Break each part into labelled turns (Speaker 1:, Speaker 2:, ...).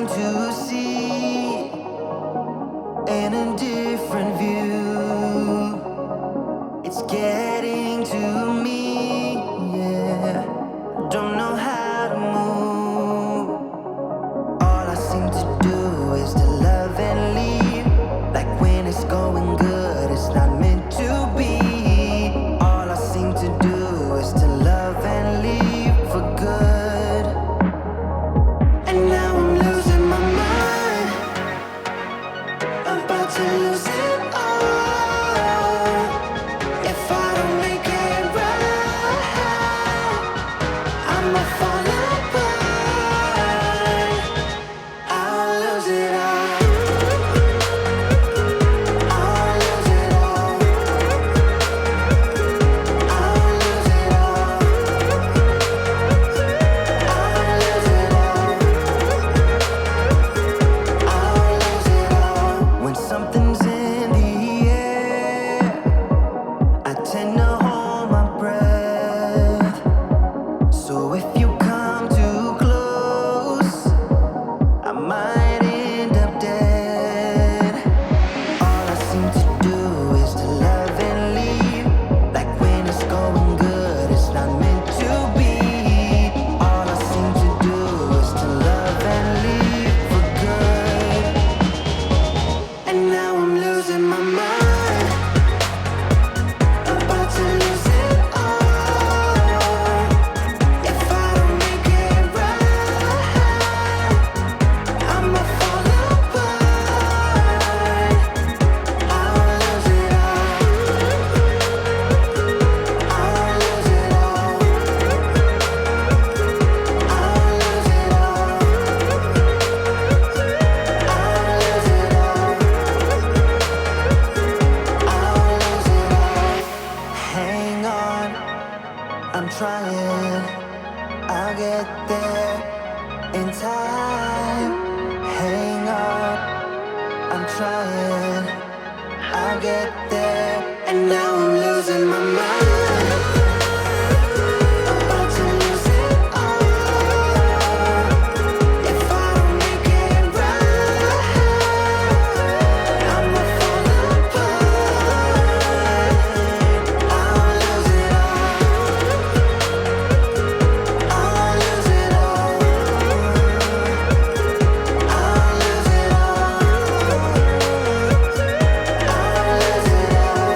Speaker 1: to see in a different view. It's getting to me, yeah. Don't know how to move. All I seem to do is to love and leave. Like when it's going good, it's not meant to be. All I seem to do is to love and leave for good. And now I'm losing my mind, about to lose it all. If I don't make it right, I'ma fall apart. I'll lose it all. I'll lose it all. I'll lose it all. I'll lose it all. I'll lose it all. When something's in the air, I tend to hold my breath. So if you come too close, I might end up dead. All I seem to do is to love and leave. Like when it's going good, it's not meant to be. All I seem to do is to love and leave for good. And now I'm losing my mind, about to lose it all. If I don't make it right, I'ma fall apart. I'll lose it all. I'll lose it all. I'll lose it all. I'll lose it all. I'll lose it all. Hang on, I'm trying. I'll get there in time. Hang on, I'm trying. I'll get there. And now I'm losing my mind, about to lose it all. If I don't make it right, I'ma fall apart. I'll lose it all. I'll lose it all. I'll lose it all. I'll lose it all.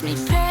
Speaker 2: makes me pray.